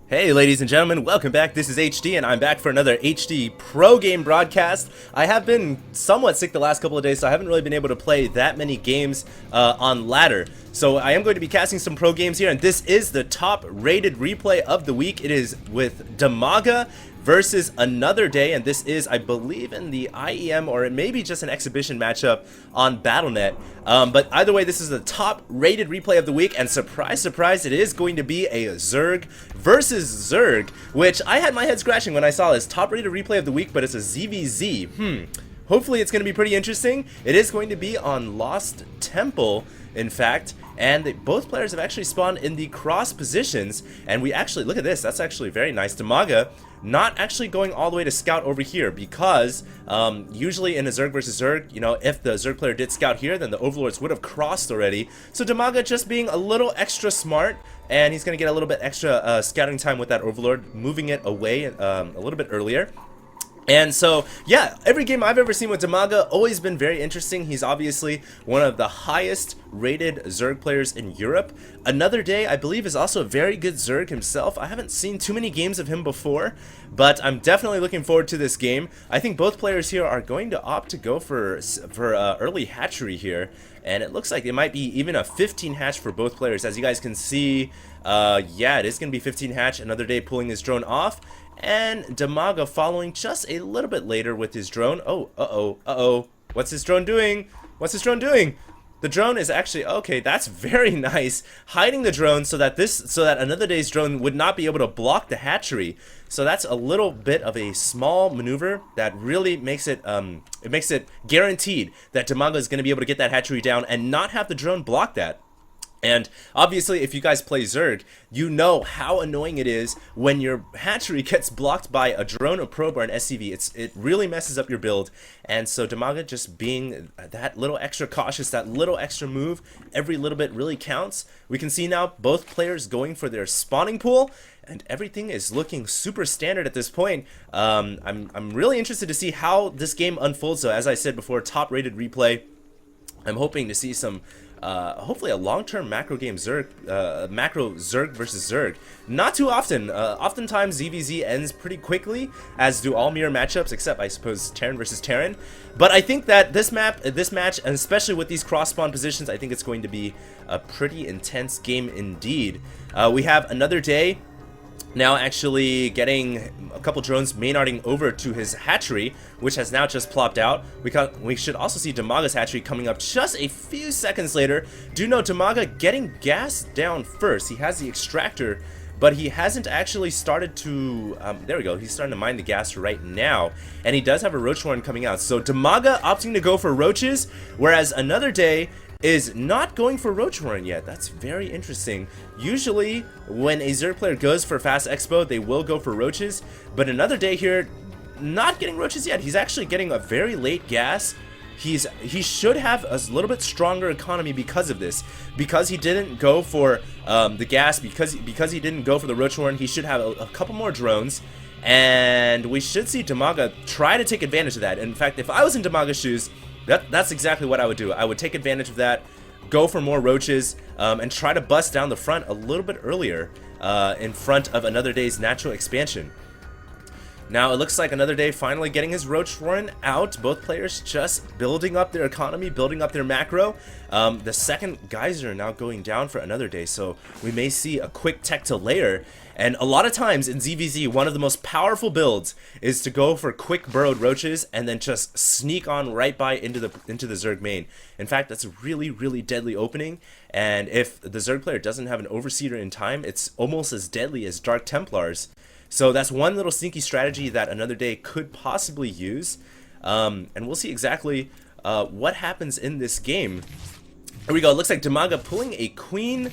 Hey ladies and gentlemen, welcome back. This is HD and I'm back for another HD Pro Game broadcast. I have been somewhat sick the last couple of days, so I haven't really been able to play that many games on ladder. So I am going to be casting some pro games here, and this is the top rated replay of the week. It is with Dimaga versus AnotherDay, and this is, I believe, in the IEM, or it may be just an exhibition matchup on Battle.net. But either way, this is the top rated replay of the week, and surprise, surprise, it is going to be a Zerg versus Zerg, which I had my head scratching when I saw this. Top rated replay of the week, but it's a ZVZ. Hopefully it's going to be pretty interesting. It is going to be on Lost Temple, in fact, and both players have actually spawned in the cross positions, and we actually, look at this, that's actually very nice. Dimaga not actually going all the way to scout over here, because usually in a Zerg versus Zerg, you know, if the Zerg player did scout here, then the Overlords would have crossed already. So Dimaga just being a little extra smart, and he's going to get a little bit extra scouting time with that Overlord, moving it away a little bit earlier. And so, yeah, every game I've ever seen with Dimaga always been very interesting. He's obviously one of the highest rated Zerg players in Europe. AnotherDay, I believe, is also a very good Zerg himself. I haven't seen too many games of him before, but I'm definitely looking forward to this game. I think both players here are going to opt to go for early hatchery here, and it looks like it might be even a 15 hatch for both players. As you guys can see, yeah, it is going to be 15 hatch. AnotherDay pulling his drone off, and Dimaga following just a little bit later with his drone. Oh, uh-oh. What's his drone doing? What's his drone doing? The drone is actually, okay, that's very nice. Hiding the drone so that AnotherDay's drone would not be able to block the hatchery. So that's a little bit of a small maneuver that really makes it guaranteed that Dimaga is going to be able to get that hatchery down and not have the drone block that. And obviously, if you guys play Zerg, you know how annoying it is when your hatchery gets blocked by a drone, a probe, or an SCV. It really messes up your build. And so Dimaga just being that little extra cautious, that little extra move, every little bit really counts. We can see now both players going for their spawning pool, and everything is looking super standard at this point. I'm really interested to see how this game unfolds. So as I said before, top rated replay. I'm hoping to see some hopefully a long-term macro game Zerg, macro Zerg versus Zerg. Not too often. Oftentimes ZVZ ends pretty quickly, as do all mirror matchups, except I suppose Terran versus Terran. But I think that this match, and especially with these cross-spawn positions, I think it's going to be a pretty intense game indeed. We have AnotherDay now actually getting a couple drones maynarding over to his hatchery, which has now just plopped out. We should also see Dimaga's hatchery coming up just a few seconds later. Do note Dimaga getting gas down first. He has the extractor, but he hasn't actually started to, there we go, he's starting to mine the gas right now, and he does have a roach horn coming out. So Dimaga opting to go for roaches, whereas AnotherDay is not going for roach horn yet. That's very interesting. Usually when a Zerg player goes for fast expo, they will go for roaches, but AnotherDay here not getting roaches yet. He's actually getting a very late gas. He should have a little bit stronger economy because of this, because he didn't go for the gas, because he didn't go for the roach horn. He should have a couple more drones, and we should see Dimaga try to take advantage of that. In fact, if I was in Dimaga's shoes, that's exactly what I would do. I would take advantage of that, go for more roaches, and try to bust down the front a little bit earlier in front of AnotherDay's natural expansion. Now it looks like AnotherDay finally getting his roach horn out. Both players just building up their economy, building up their macro. The second geyser now going down for AnotherDay, so we may see a quick tech to layer. And a lot of times in ZVZ, one of the most powerful builds is to go for quick burrowed roaches and then just sneak on right by into the Zerg main. In fact, that's a really, really deadly opening. And if the Zerg player doesn't have an Overseer in time, it's almost as deadly as Dark Templars. So that's one little sneaky strategy that AnotherDay could possibly use. And we'll see exactly what happens in this game. Here we go. It looks like Dimaga pulling a queen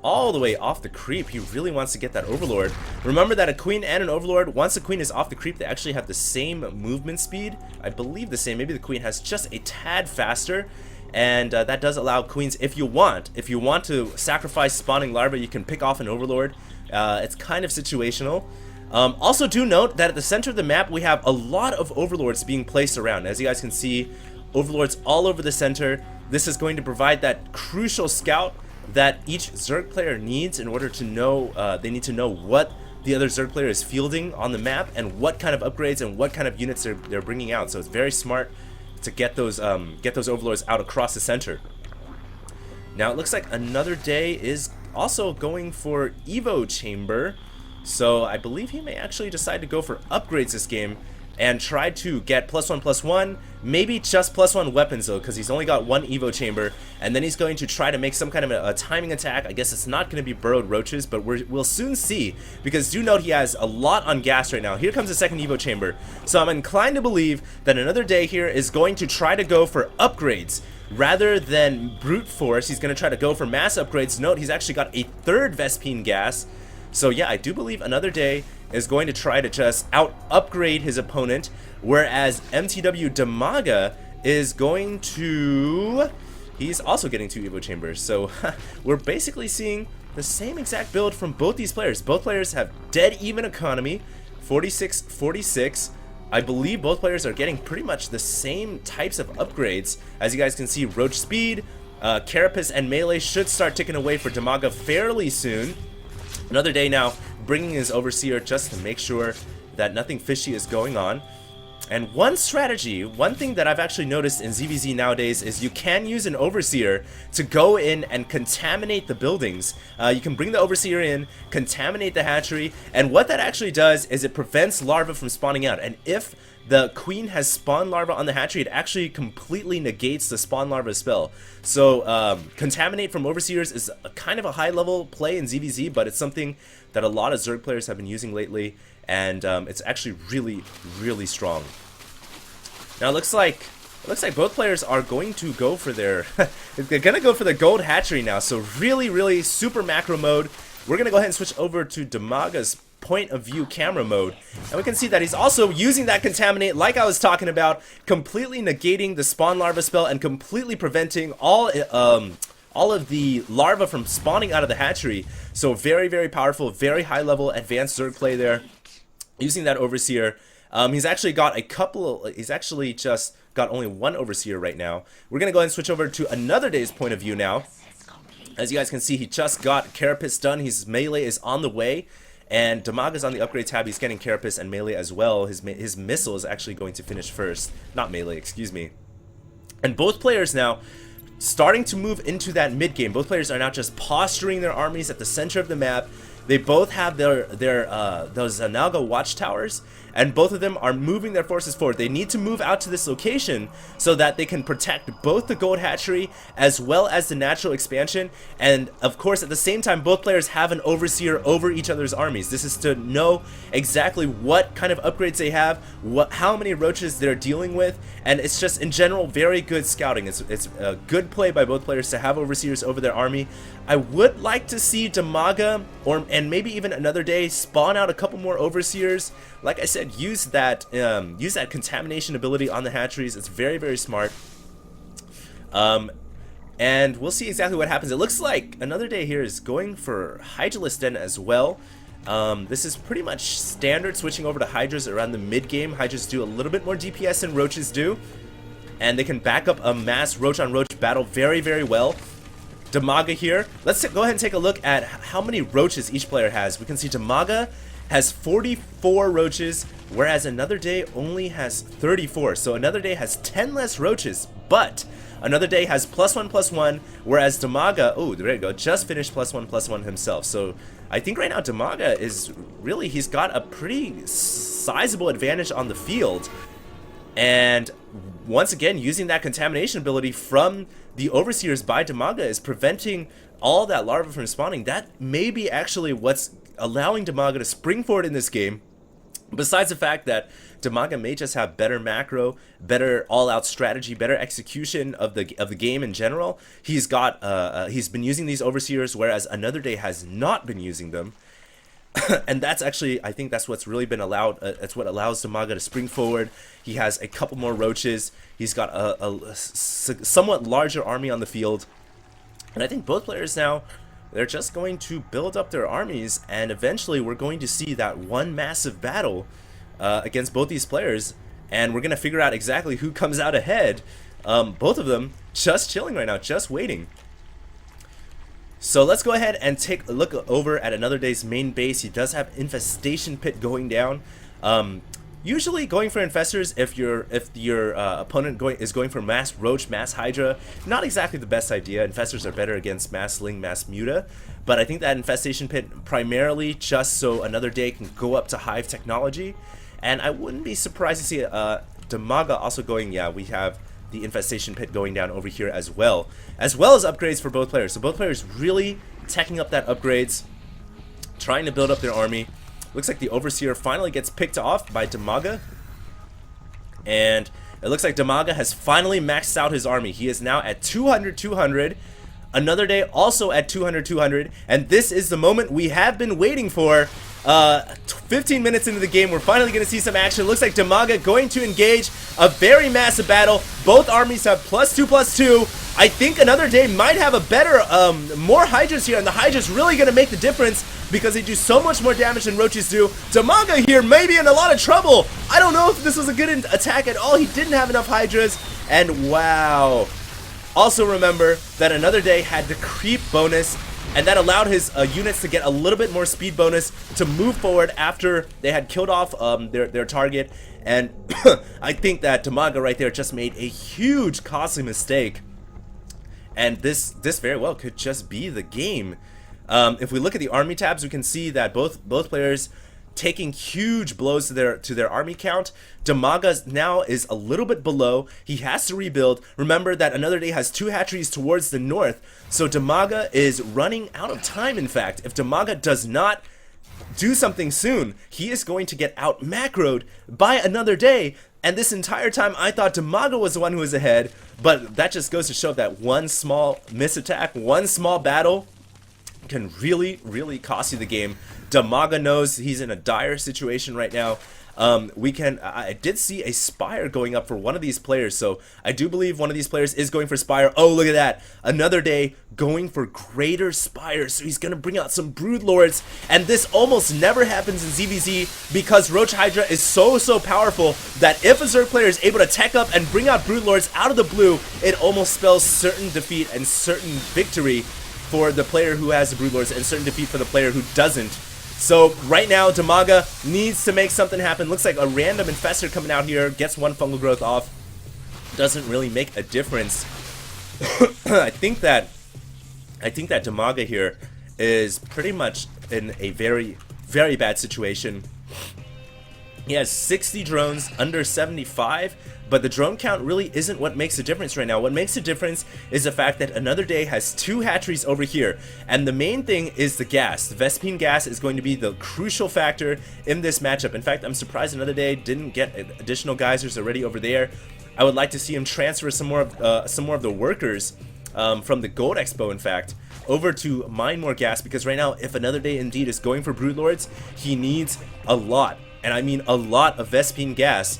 all the way off the creep. He really wants to get that Overlord. Remember that a queen and an Overlord, once the queen is off the creep, they actually have the same movement speed. I believe the same. Maybe the queen has just a tad faster. And that does allow queens, if you want to sacrifice spawning larvae, you can pick off an Overlord. It's kind of situational. Also do note that at the center of the map we have a lot of Overlords being placed around. As you guys can see, Overlords all over the center. This is going to provide that crucial scout that each Zerg player needs in order to know, they need to know what the other Zerg player is fielding on the map and what kind of upgrades and what kind of units they're bringing out. So it's very smart to get those overlords out across the center. Now it looks like AnotherDay is also going for Evo Chamber, so I believe he may actually decide to go for upgrades this game and try to get +1/+1, maybe just +1 weapons though, because he's only got one Evo Chamber, and then he's going to try to make some kind of a timing attack. I guess it's not going to be burrowed roaches, but we'll soon see, because do note he has a lot on gas right now. Here comes the second Evo Chamber, so I'm inclined to believe that AnotherDay here is going to try to go for upgrades rather than brute force. He's going to try to go for mass upgrades. Note he's actually got a third Vespene gas. So yeah, I do believe AnotherDay is going to try to just out-upgrade his opponent, whereas MTW Dimaga is going to... he's also getting 2 Evo Chambers. So we're basically seeing the same exact build from both these players. Both players have dead even economy, 46-46. I believe both players are getting pretty much the same types of upgrades. As you guys can see, Roach Speed, Carapace, and Melee should start ticking away for Dimaga fairly soon. AnotherDay now bringing his Overseer just to make sure that nothing fishy is going on. And one strategy, one thing that I've actually noticed in ZVZ nowadays is you can use an Overseer to go in and contaminate the buildings. You can bring the Overseer in, contaminate the hatchery, and what that actually does is it prevents larvae from spawning out. And if the queen has spawn larva on the hatchery, it actually completely negates the spawn larva spell. So contaminate from Overseers is a kind of a high level play in ZVZ, but it's something that a lot of Zerg players have been using lately, and it's actually really, really strong. Now it looks like both players are going to go for their they're gonna go for the gold hatchery now. So really, really super macro mode. We're gonna go ahead and switch over to Dimaga's point of view camera mode, and we can see that he's also using that contaminate like I was talking about, completely negating the spawn larva spell and completely preventing all of the larvae from spawning out of the hatchery. So very, very powerful, very high level advanced Zerg play there, using that Overseer. He's actually got a couple, he's actually just got only one Overseer right now. We're gonna go ahead and switch over to AnotherDay's point of view now. As you guys can see, he just got Carapace done. His Melee is on the way, and Dimaga's on the upgrade tab. He's getting Carapace and Melee as well. His missile is actually going to finish first. Not Melee, excuse me. And both players now starting to move into that mid game. Both players are now just posturing their armies at the center of the map. They both have those Naga watchtowers, and both of them are moving their forces forward. They need to move out to this location so that they can protect both the gold hatchery as well as the natural expansion. And of course, at the same time, both players have an Overseer over each other's armies. This is to know exactly what kind of upgrades they have, how many roaches they're dealing with, and it's just in general very good scouting. It's a good play by both players to have Overseers over their army. I would like to see Dimaga and maybe even AnotherDay spawn out a couple more Overseers. Like I said, use that contamination ability on the hatcheries. It's very, very smart. And we'll see exactly what happens. It looks like AnotherDay here is going for Hydralisk Den as well. This is pretty much standard switching over to Hydras around the mid game. Hydras do a little bit more DPS than Roaches do, and they can back up a mass Roach on Roach battle very, very well. Dimaga here. Let's go ahead and take a look at how many roaches each player has. We can see Dimaga has 44 roaches, whereas AnotherDay only has 34. So AnotherDay has 10 less roaches, but AnotherDay has +1/+1, whereas Dimaga, oh, there you go, just finished +1/+1 himself. So I think right now Dimaga is really, he's got a pretty sizable advantage on the field. And once again, using that contamination ability from the Overseers by Dimaga is preventing all that larva from spawning. That may be actually what's allowing Dimaga to spring forward in this game. Besides the fact that Dimaga may just have better macro, better all-out strategy, better execution of the game in general. He's been using these Overseers, whereas AnotherDay has not been using them. And that's actually, I think that's what's really been allowed. That's what allows Dimaga to spring forward. He has a couple more roaches. He's got a somewhat larger army on the field. And I think both players now, they're just going to build up their armies, and eventually we're going to see that one massive battle against both these players, and we're going to figure out exactly who comes out ahead. Both of them just chilling right now, just waiting. So let's go ahead and take a look over at AnotherDay's main base. He does have Infestation Pit going down. Usually going for infestors if your opponent is going for mass roach, mass hydra, not exactly the best idea. Infestors are better against mass ling, mass muta, but I think that infestation pit primarily just so AnotherDay can go up to hive technology, and I wouldn't be surprised to see Dimaga also going. Yeah, we have the infestation pit going down over here as well as upgrades for both players. So both players really teching up that upgrades, trying to build up their army. Looks like the Overseer finally gets picked off by Dimaga. And it looks like Dimaga has finally maxed out his army. He is now at 200-200. AnotherDay also at 200-200. And this is the moment we have been waiting for. 15 minutes into the game, we're finally going to see some action. Looks like Dimaga going to engage a very massive battle. Both armies have +2/+2. I think AnotherDay might have a better, more Hydras here, and the Hydras really going to make the difference because they do so much more damage than Roaches do. Dimaga here may be in a lot of trouble. I don't know if this was a good attack at all. He didn't have enough Hydras, and wow. Also remember that AnotherDay had the creep bonus, and that allowed his units to get a little bit more speed bonus to move forward after they had killed off their target. And I think that Dimaga right there just made a huge costly mistake. And this very well could just be the game. If we look at the army tabs, we can see that both players taking huge blows to their army count. Dimaga now is a little bit below. He has to rebuild. Remember that AnotherDay has 2 hatcheries towards the north, so Dimaga is running out of time. In fact, if Dimaga does not do something soon, he is going to get out macroed by AnotherDay. And this entire time I thought Dimaga was the one who was ahead, but that just goes to show that one small misattack, one small battle can really cost you the game. Dimaga knows he's in a dire situation right now. I did see a Spire going up for one of these players, so I do believe one of these players is going for Spire. Oh, look at that. AnotherDay going for Greater Spire, so he's going to bring out some Broodlords, and this almost never happens in ZVZ because Roach Hydra is so powerful that if a Zerg player is able to tech up and bring out Broodlords out of the blue, it almost spells certain defeat and certain victory for the player who has the Broodlords and certain defeat for the player who doesn't. So right now, Dimaga needs to make something happen. Looks like a random infestor coming out here, gets one fungal growth off. Doesn't really make a difference. I think that Dimaga here is pretty much in a very bad situation. He has 60 drones, under 75, but the drone count really isn't what makes a difference right now. What makes a difference is the fact that AnotherDay has 2 hatcheries over here, and the main thing is the gas. The Vespene gas is going to be the crucial factor in this matchup. In fact, I'm surprised AnotherDay didn't get additional geysers already over there. I would like to see him transfer some more of the workers from the Gold Expo, in fact, over to mine more gas, because right now, if AnotherDay indeed is going for Broodlords, he needs a lot. And I mean a lot of Vespene gas.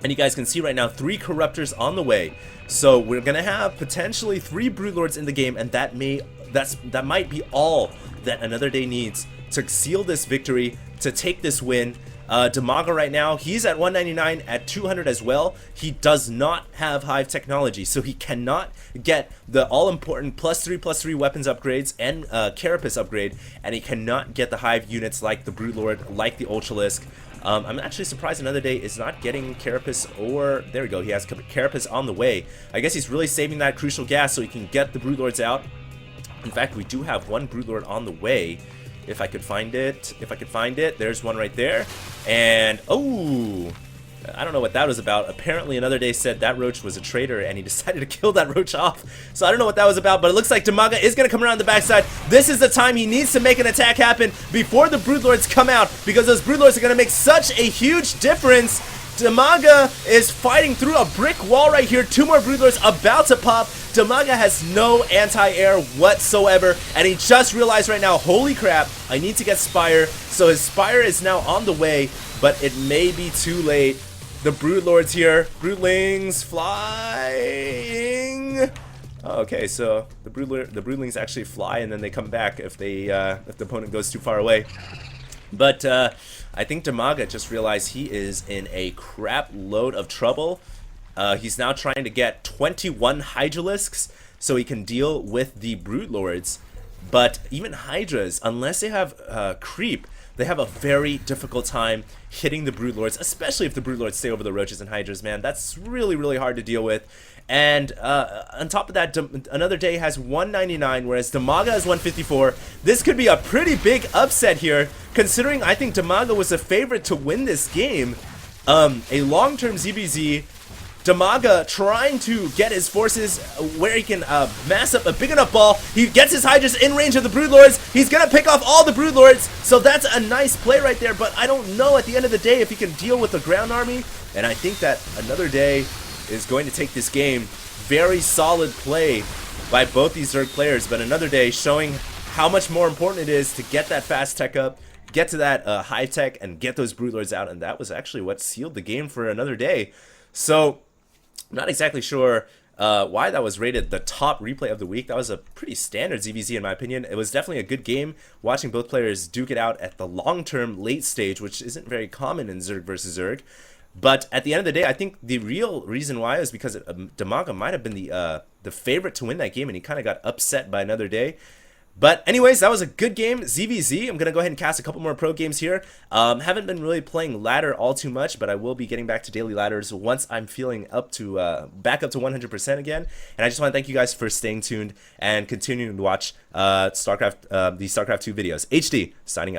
And you guys can see right now 3 Corruptors on the way. So we're gonna have potentially 3 Broodlords in the game, and that might be all that AnotherDay needs to seal this victory, to take this win. Dimaga right now, he's at 199 at 200 as well. He does not have Hive technology, so he cannot get the all-important +3/+3 weapons upgrades and Carapace upgrade, and he cannot get the Hive units like the Broodlord, like the Ultralisk. I'm actually surprised AnotherDay is not getting Carapace, or there we go, he has Carapace on the way. I guess he's really saving that crucial gas so he can get the Broodlords out. In fact, we do have one Broodlord on the way. If I could find it, there's one right there. And, oh, I don't know what that was about. Apparently AnotherDay said that Roach was a traitor and he decided to kill that Roach off. So I don't know what that was about, but it looks like Dimaga is going to come around the backside. This is the time he needs to make an attack happen before the Broodlords come out, because those Broodlords are going to make such a huge difference. Dimaga is fighting through a brick wall right here. 2 more Broodlords about to pop. Dimaga has no anti-air whatsoever, and he just realized right now, holy crap, I need to get Spire. So his Spire is now on the way, but it may be too late. The Broodlords here, Broodlings flying. Okay, so the Broodlings actually fly, and then they come back if the opponent goes too far away. But I think Dimaga just realized he is in a crap load of trouble. He's now trying to get 21 Hydralisks so he can deal with the Broodlords. But even Hydras, unless they have creep, they have a very difficult time hitting the Brood Lords, especially if the Brood Lords stay over the Roaches and Hydras, man. That's really, really hard to deal with. And on top of that, Another Day has 199, whereas Dimaga has 154. This could be a pretty big upset here, considering I think Dimaga was a favorite to win this game. A long-term ZBZ, Dimaga trying to get his forces where he can mass up a big enough ball. He gets his Hydras in range of the Brood Lords. He's going to pick off all the Brood Lords. So that's a nice play right there. But I don't know at the end of the day if he can deal with the ground army. And I think that Another Day is going to take this game. Very solid play by both these Zerg players. But Another Day showing how much more important it is to get that fast tech up, get to that high tech, and get those Brood Lords out. And that was actually what sealed the game for Another Day. So I'm not exactly sure why that was rated the top replay of the week. That was a pretty standard ZVZ in my opinion. It was definitely a good game watching both players duke it out at the long-term late stage, which isn't very common in Zerg versus Zerg. But at the end of the day, I think the real reason why is because Dimaga might have been the favorite to win that game, and he kind of got upset by Another Day. But anyways, that was a good game. ZVZ, I'm going to go ahead and cast a couple more pro games here. Haven't been really playing ladder all too much, but I will be getting back to daily ladders once I'm feeling up to back up to 100% again. And I just want to thank you guys for staying tuned and continuing to watch the StarCraft 2 videos. HD, signing out.